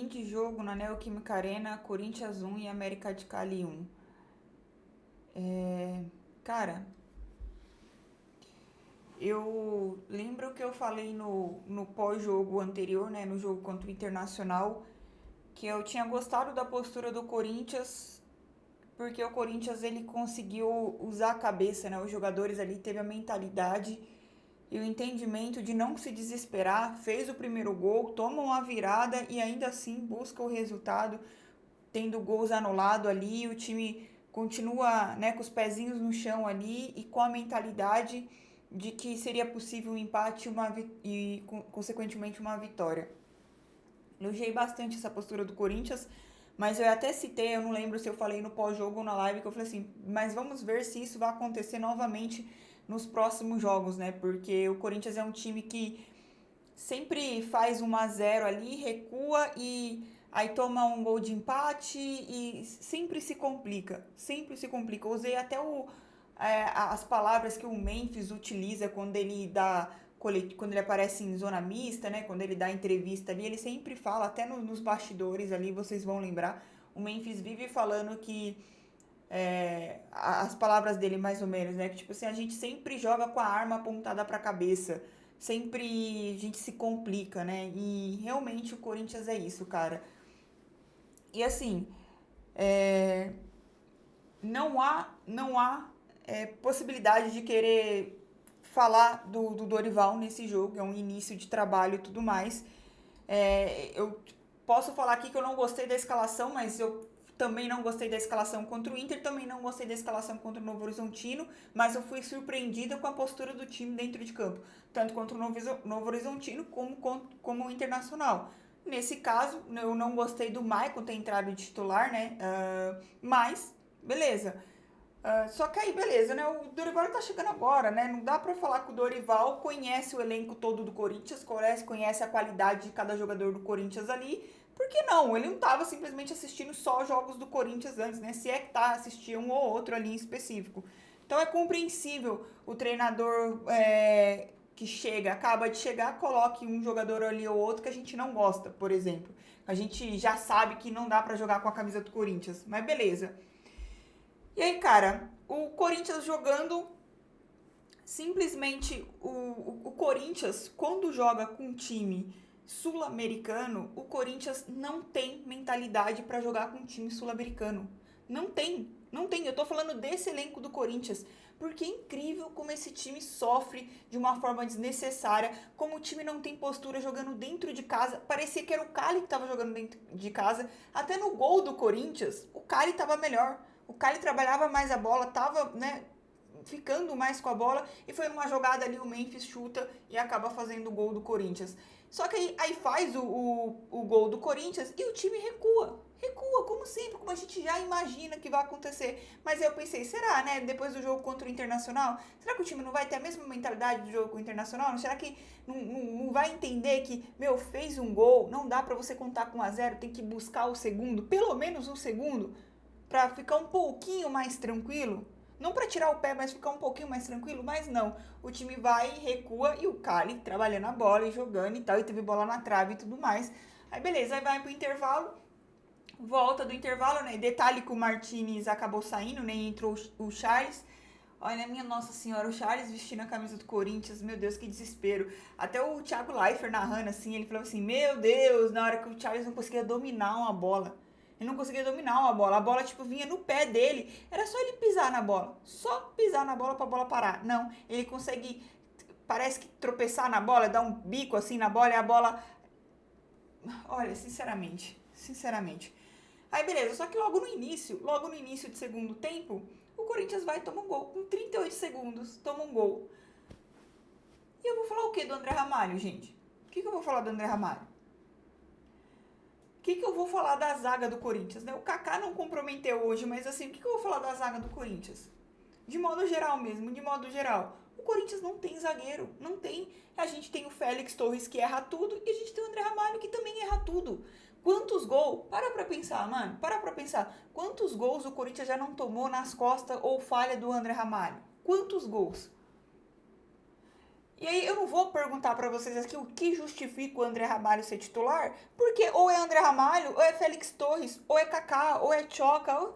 fim de jogo na Neoquímica Arena, Corinthians 1 e América de Cali 1. Cara, eu lembro que eu falei no pós-jogo anterior, né, no jogo contra o Internacional, que eu tinha gostado da postura do Corinthians, porque o Corinthians ele conseguiu usar a cabeça, né, os jogadores ali teve a mentalidade e o entendimento de não se desesperar, fez o primeiro gol, toma uma virada e ainda assim busca o resultado, tendo gols anulados ali, o time continua, né, com os pezinhos no chão ali e com a mentalidade de que seria possível um empate e, consequentemente, uma vitória. Elogiei bastante essa postura do Corinthians, mas eu até citei, eu não lembro se eu falei no pós-jogo ou na live, que eu falei assim, mas vamos ver se isso vai acontecer novamente nos próximos jogos, né? Porque o Corinthians é um time que sempre faz 1-0 ali, recua e aí toma um gol de empate e sempre se complica, sempre se complica. Eu usei até as palavras que o Memphis utiliza quando ele dá quando ele aparece em zona mista, né? Quando ele dá entrevista ali, ele sempre fala, até nos bastidores ali, vocês vão lembrar, o Memphis vive falando que as palavras dele mais ou menos, né? Que tipo assim, a gente sempre joga com a arma apontada para a cabeça, sempre a gente se complica, né? E realmente o Corinthians é isso, cara. E assim, é, não há possibilidade de querer falar do Dorival nesse jogo, é um início de trabalho e tudo mais. Eu posso falar aqui que eu não gostei da escalação, mas eu também não gostei da escalação contra o Inter, também não gostei da escalação contra o Novo Horizontino, mas eu fui surpreendida com a postura do time dentro de campo, tanto contra o Novo Horizontino como o Internacional. Nesse caso, eu não gostei do Maicon ter entrado de titular, né? Mas, beleza. Só que aí, beleza, né? O Dorival tá chegando agora, né? Não dá pra falar que o Dorival conhece o elenco todo do Corinthians, conhece a qualidade de cada jogador do Corinthians ali. Por que não? Ele não tava simplesmente assistindo só jogos do Corinthians antes, né? Se é que tá, assistia um ou outro ali em específico. Então é compreensível o treinador que chega, acaba de chegar, coloque um jogador ali ou outro que a gente não gosta, por exemplo. A gente já sabe que não dá pra jogar com a camisa do Corinthians, mas beleza. E aí, cara, o Corinthians jogando, simplesmente o Corinthians, quando joga com um time sul-americano, o Corinthians não tem mentalidade para jogar com um time sul-americano. Não tem, não tem. Eu tô falando desse elenco do Corinthians, porque é incrível como esse time sofre de uma forma desnecessária, como o time não tem postura jogando dentro de casa. Parecia que era o Cali que tava jogando dentro de casa. Até no gol do Corinthians, o Cali tava melhor. O Cali trabalhava mais a bola, tava, né, ficando mais com a bola e foi numa jogada ali o Memphis chuta e acaba fazendo o gol do Corinthians. Só que aí faz o gol do Corinthians e o time recua. Recua, como sempre, como a gente já imagina que vai acontecer. Mas eu pensei, será, né? Depois do jogo contra o Internacional, será que o time não vai ter a mesma mentalidade do jogo com o Internacional? Será que não vai entender que, meu, fez um gol, não dá pra você contar com 1-0, tem que buscar o segundo, pelo menos um segundo, pra ficar um pouquinho mais tranquilo? Não para tirar o pé, mas ficar um pouquinho mais tranquilo, mas não. O time vai, recua e o Cali trabalhando a bola e jogando e tal, e teve bola na trave e tudo mais. Aí beleza, aí vai pro intervalo, volta do intervalo, né? Detalhe que o Martinez acabou saindo, né? Entrou o Charles. Olha, minha Nossa Senhora, o Charles vestindo a camisa do Corinthians, meu Deus, que desespero. Até o Thiago Leifert narrando assim, ele falou assim: Meu Deus, na hora que o Charles não conseguia dominar uma bola. Ele não conseguia dominar uma bola. A bola, tipo, vinha no pé dele. Era só ele pisar na bola. Só pisar na bola pra bola parar. Não, ele consegue, parece que tropeçar na bola, dar um bico assim na bola e a bola. Olha, sinceramente. Aí beleza, só que logo no início de segundo tempo, o Corinthians vai e toma um gol. Com 38 segundos, toma um gol. E eu vou falar o que do André Ramalho, gente? O que eu vou falar do André Ramalho? O que eu vou falar da zaga do Corinthians, né? O Kaká não comprometeu hoje, mas assim, o que eu vou falar da zaga do Corinthians? De modo geral mesmo, de modo geral. O Corinthians não tem zagueiro, não tem. A gente tem o Félix Torres que erra tudo e a gente tem o André Ramalho que também erra tudo. Quantos gols? Para pra pensar, mano. Para pra pensar. Quantos gols o Corinthians já não tomou nas costas ou falha do André Ramalho? Quantos gols? E aí eu não vou perguntar pra vocês aqui o que justifica o André Ramalho ser titular, porque ou é André Ramalho, ou é Félix Torres, ou é Kaká, ou é Choca, eu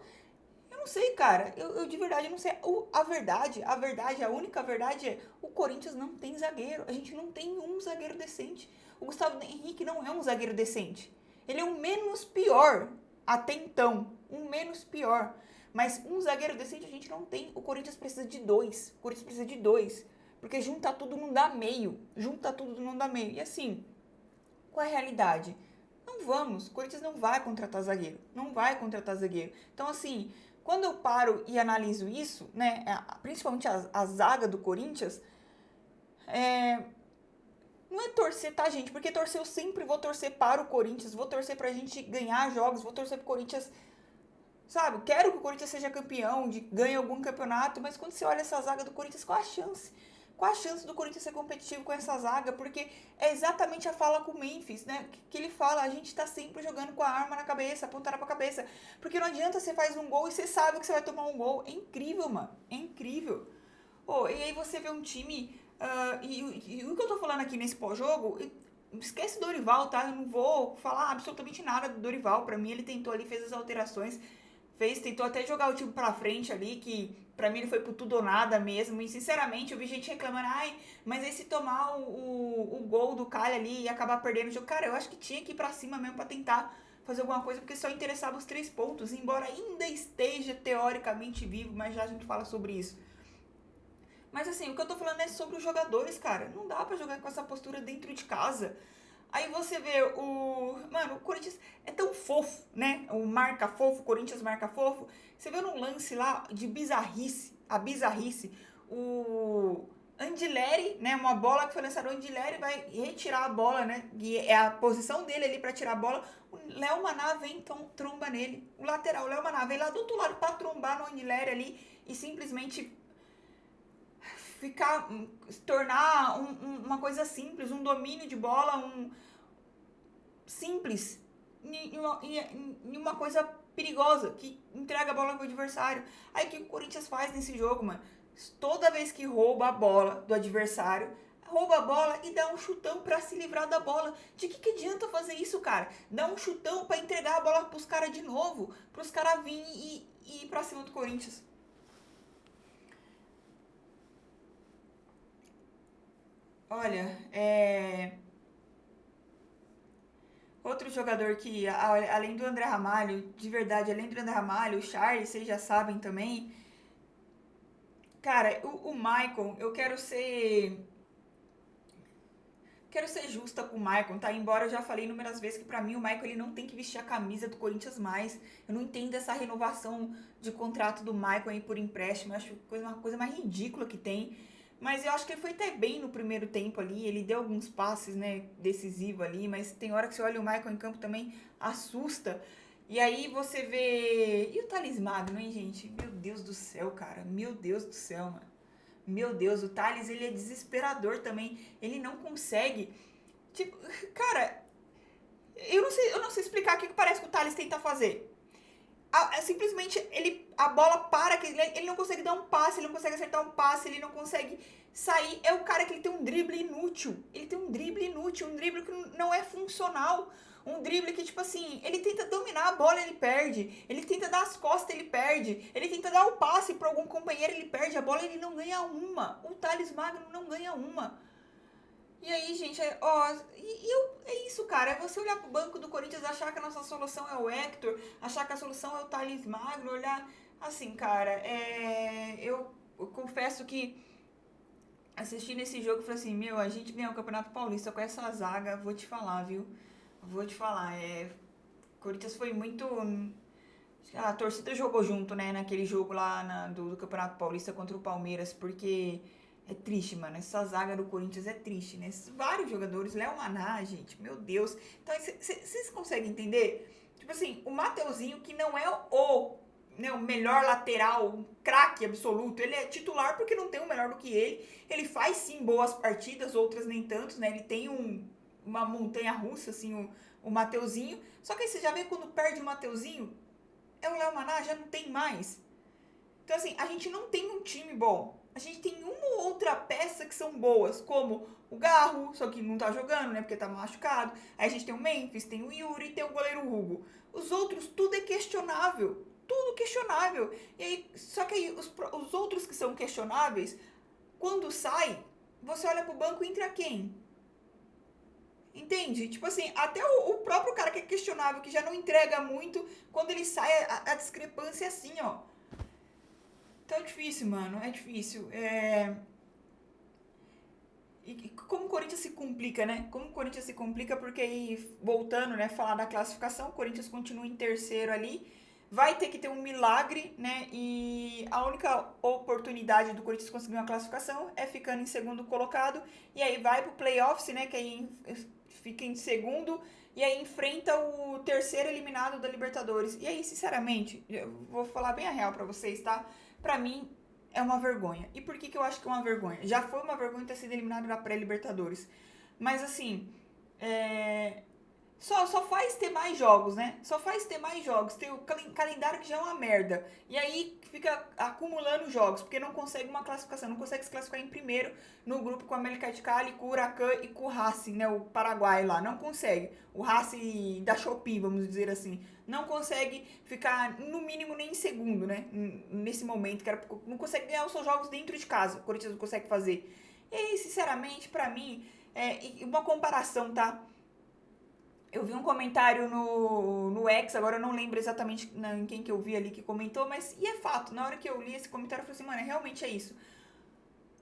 não sei, cara. Eu de verdade não sei. A única verdade é o Corinthians não tem zagueiro. A gente não tem um zagueiro decente. O Gustavo Henrique não é um zagueiro decente. Ele é um menos pior até então. Um menos pior. Mas um zagueiro decente a gente não tem. O Corinthians precisa de dois. O Corinthians precisa de dois. Porque juntar tudo não dá meio. Juntar tudo não dá meio. E assim, qual é a realidade? Não vamos. O Corinthians não vai contratar zagueiro. Não vai contratar zagueiro. Então, assim, quando eu paro e analiso isso, né, principalmente a zaga do Corinthians, não é torcer, tá, gente? Porque torcer eu sempre vou torcer para o Corinthians, vou torcer pra gente ganhar jogos, vou torcer pro Corinthians, sabe? Quero que o Corinthians seja campeão, ganhe algum campeonato, mas quando você olha essa zaga do Corinthians, qual a chance? Qual a chance do Corinthians ser competitivo com essa zaga? Porque é exatamente a fala com o Memphis, né? Que ele fala, a gente tá sempre jogando com a arma na cabeça, apontada pra cabeça. Porque não adianta você faz um gol e você sabe que você vai tomar um gol. É incrível, mano. É incrível. Oh, e aí você vê um time... e o que eu tô falando aqui nesse pós-jogo... Esquece o Dorival, tá? Eu não vou falar absolutamente nada do Dorival. Pra mim, ele tentou ali, fez as alterações. Tentou até jogar o time pra frente ali, que pra mim ele foi pro tudo ou nada mesmo. E sinceramente, eu vi gente reclamando, ai, mas aí se tomar o gol do Calha ali e acabar perdendo o jogo, cara, eu acho que tinha que ir pra cima mesmo pra tentar fazer alguma coisa, porque só interessava os 3 pontos, embora ainda esteja teoricamente vivo, mas já a gente fala sobre isso. Mas assim, o que eu tô falando é sobre os jogadores, cara. Não dá pra jogar com essa postura dentro de casa. Aí você vê Mano, o Corinthians é tão fofo, né? O marca fofo, o Corinthians marca fofo. Você vê num lance lá de bizarrice, a bizarrice, o Andileri, né? Uma bola que foi lançada, o Andileri vai retirar a bola, né? E é a posição dele ali pra tirar a bola. O Léo Maná vem, então tromba nele. O lateral, o Léo Maná, vem lá do outro lado pra trombar no Andileri ali e simplesmente ficar, se tornar uma coisa simples, um domínio de bola, simples, em uma coisa perigosa, que entrega a bola pro adversário. Aí o que o Corinthians faz nesse jogo, mano? Toda vez que rouba a bola do adversário, rouba a bola e dá um chutão pra se livrar da bola. De que adianta fazer isso, cara? Dá um chutão pra entregar a bola pros caras de novo, pros caras virem e ir pra cima do Corinthians. Olha, outro jogador que, além do André Ramalho, de verdade, além do André Ramalho, o Charles, vocês já sabem também. Cara, o Maicon, eu quero ser justa com o Maicon, tá? Embora eu já falei inúmeras vezes que pra mim o Maicon ele não tem que vestir a camisa do Corinthians mais. Eu não entendo essa renovação de contrato do Maicon aí por empréstimo. Eu acho uma coisa mais ridícula que tem. Mas eu acho que ele foi até bem no primeiro tempo ali. Ele deu alguns passes, né, decisivos ali. Mas tem hora que você olha o Maicon em campo também, assusta. E aí você vê... E o Thales Magno, hein, gente? Meu Deus do céu, cara. Meu Deus do céu, mano. Meu Deus, o Thales, ele é desesperador também. Ele não consegue. Tipo, cara, eu não sei explicar o que parece que o Thales tenta fazer. Simplesmente a bola para, que ele não consegue dar um passe, ele não consegue acertar um passe, ele não consegue sair. É o cara que ele tem um drible inútil. Ele tem um drible inútil, um drible que não é funcional. Um drible que, tipo assim, ele tenta dominar a bola, ele perde. Ele tenta dar as costas, ele perde. Ele tenta dar o passe para algum companheiro, ele perde a bola, ele não ganha uma. O Thales Magno não ganha uma. E aí, gente, é isso, cara. É você olhar pro banco do Corinthians, achar que a nossa solução é o Hector, achar que a solução é o Thales Magno, olhar. Assim, cara, eu confesso que assistindo esse jogo, eu falei assim: meu, a gente ganhou o Campeonato Paulista com essa zaga, vou te falar, viu? Vou te falar. O Corinthians foi muito. A torcida jogou junto, né, naquele jogo lá do Campeonato Paulista contra o Palmeiras, porque é triste, mano. Essa zaga do Corinthians é triste, né? Vários jogadores, Léo Maná, gente, meu Deus. Então, vocês conseguem entender? Tipo assim, o Mateuzinho, que não é né, o melhor lateral, um craque absoluto, ele é titular porque não tem um melhor do que ele. Ele faz sim boas partidas, outras nem tanto, né? Ele tem uma montanha russa, assim, o Mateuzinho. Só que aí você já vê quando perde o Mateuzinho, o Léo Maná já não tem mais. Então, assim, a gente não tem um time bom. a gente tem uma ou outra peça que são boas, como o Garro, só que não tá jogando, né, porque tá machucado. Aí a gente tem o Memphis, tem o Yuri, tem o goleiro Hugo. Os outros, tudo é questionável. Tudo questionável. E aí, só que aí os outros que são questionáveis, quando sai, você olha pro banco e entra quem? Entende? Tipo assim, até o próprio cara que é questionável, que já não entrega muito, quando ele sai, a discrepância é assim, ó. Então é difícil, mano, é difícil. E como o Corinthians se complica, né? Como o Corinthians se complica, porque aí, voltando, né, falar da classificação, o Corinthians continua em terceiro ali, vai ter que ter um milagre, né? E a única oportunidade do Corinthians conseguir uma classificação é ficando em segundo colocado, e aí vai pro playoffs, né? Que aí fica em segundo, e aí enfrenta o terceiro eliminado da Libertadores. E aí, sinceramente, eu vou falar bem a real pra vocês, tá? Pra mim, é uma vergonha. E por que eu acho que é uma vergonha? Já foi uma vergonha ter sido eliminado na pré-Libertadores. Mas assim, é, só faz ter mais jogos, né? Só faz ter mais jogos. Tem o calendário que já é uma merda. E aí fica acumulando jogos, porque não consegue uma classificação, não consegue se classificar em primeiro no grupo com a América de Cali, com o Huracan e com o Racing, né? O Paraguai lá. Não consegue. O Racing da Shopee, vamos dizer assim. Não consegue ficar, no mínimo, nem em segundo, né? Nesse momento, que era, não consegue ganhar os seus jogos dentro de casa. O Corinthians não consegue fazer. E aí, sinceramente, pra mim, uma comparação, tá? Eu vi um comentário no X, agora eu não lembro exatamente em quem que eu vi ali que comentou, mas e é fato, na hora que eu li esse comentário eu falei assim, mano, realmente é isso.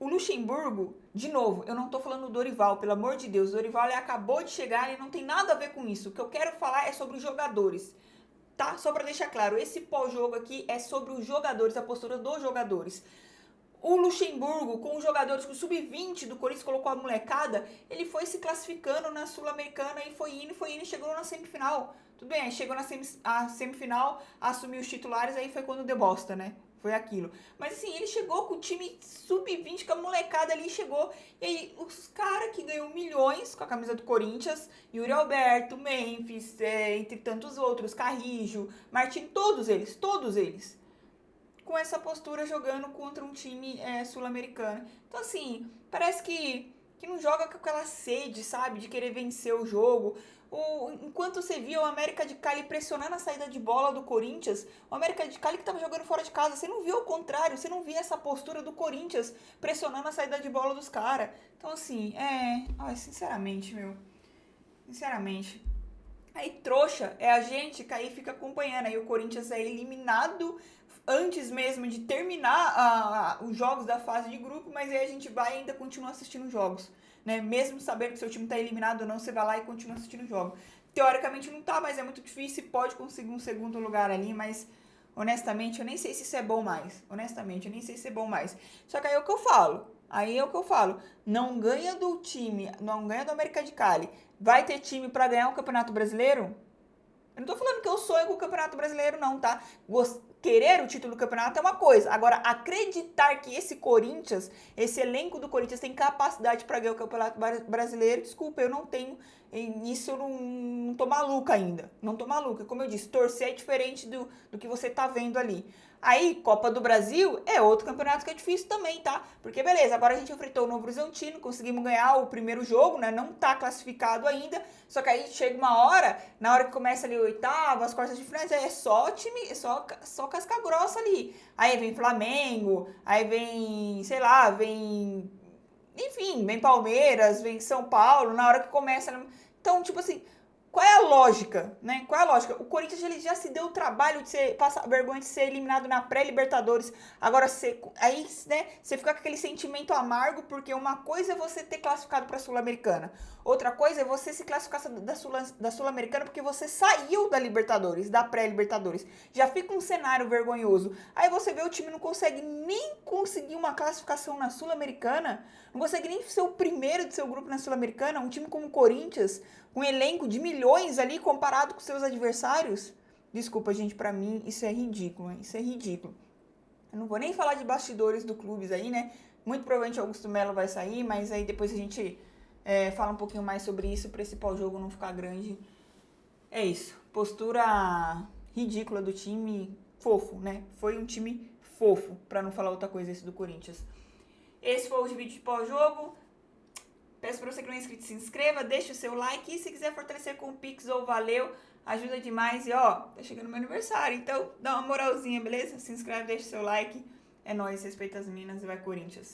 O Luxemburgo, de novo, eu não tô falando do Dorival, pelo amor de Deus, o Dorival ele acabou de chegar e não tem nada a ver com isso. O que eu quero falar é sobre os jogadores, tá? Só pra deixar claro, esse pós-jogo aqui é sobre os jogadores, a postura dos jogadores. O Luxemburgo, com os jogadores com o sub-20 do Corinthians, colocou a molecada, ele foi se classificando na Sul-Americana e foi indo e chegou na semifinal. Tudo bem, aí chegou na semifinal, assumiu os titulares, aí foi quando deu bosta, né? Foi aquilo. Mas assim, ele chegou com o time sub-20, com a molecada ali, chegou. E aí, os caras que ganham milhões com a camisa do Corinthians, Yuri Alberto, Memphis, entre tantos outros, Carrijo, Martin, todos eles com essa postura jogando contra um time sul-americano. Então, assim, parece que não joga com aquela sede, sabe, de querer vencer o jogo. Enquanto você via o América de Cali pressionando a saída de bola do Corinthians, o América de Cali que estava jogando fora de casa, você não viu o contrário, você não via essa postura do Corinthians pressionando a saída de bola dos caras. Então, assim, Ai, sinceramente, meu. Sinceramente. Aí, trouxa, é a gente que aí fica acompanhando. Aí o Corinthians é eliminado antes mesmo de terminar os jogos da fase de grupo, mas aí a gente vai e ainda continua assistindo jogos. Né? Mesmo sabendo que seu time está eliminado ou não, você vai lá e continua assistindo jogos. Teoricamente não tá, mas é muito difícil. Pode conseguir um segundo lugar ali, mas honestamente eu nem sei se isso é bom mais. Honestamente, eu nem sei se é bom mais. Só que aí é o que eu falo. Aí é o que eu falo. Não ganha do time, não ganha do América de Cali. Vai ter time para ganhar o Campeonato Brasileiro? Eu não tô falando que eu sonho com o Campeonato Brasileiro, não, tá? Querer o título do campeonato é uma coisa. Agora, acreditar que esse Corinthians, esse elenco do Corinthians tem capacidade para ganhar o Campeonato Brasileiro, desculpa, eu não tenho. Nisso eu não tô maluca ainda. Não tô maluca. Como eu disse, torcer é diferente do que você tá vendo ali. Aí, Copa do Brasil é outro campeonato que é difícil também, tá? Porque beleza, agora a gente enfrentou o Novo Horizontino, conseguimos ganhar o primeiro jogo, né? Não tá classificado ainda, só que aí chega uma hora, na hora que começa ali o oitavo, as quartas de finais, é só time, só casca grossa ali. Aí vem Flamengo, aí vem, sei lá, vem, enfim, vem Palmeiras, vem São Paulo, na hora que começa. Então, tipo assim, qual é a lógica, né? Qual é a lógica? O Corinthians ele já se deu o trabalho de passar vergonha de ser eliminado na pré-Libertadores. Agora aí, né, você fica com aquele sentimento amargo porque uma coisa é você ter classificado para a Sul-Americana. Outra coisa é você se classificar da Sul-Americana porque você saiu da Libertadores, da pré-Libertadores. Já fica um cenário vergonhoso. Aí você vê o time não consegue nem conseguir uma classificação na Sul-Americana, não consegue nem ser o primeiro do seu grupo na Sul-Americana, um time como o Corinthians, um elenco de milhões ali comparado com seus adversários. Desculpa, gente, pra mim isso é ridículo, isso é ridículo. Eu não vou nem falar de bastidores do clubes aí, né? Muito provavelmente Augusto Melo vai sair, mas aí depois a gente fala um pouquinho mais sobre isso para esse pós-jogo não ficar grande. É isso. Postura ridícula do time, fofo, né? Foi um time fofo, para não falar outra coisa esse do Corinthians. Esse foi o vídeo de pós-jogo. Peço para você que não é inscrito, se inscreva, deixe o seu like. E se quiser fortalecer com o Pix ou Valeu, ajuda demais. E ó, tá chegando meu aniversário, então dá uma moralzinha, beleza? Se inscreve, deixa o seu like. É nóis, respeita as minas e vai Corinthians.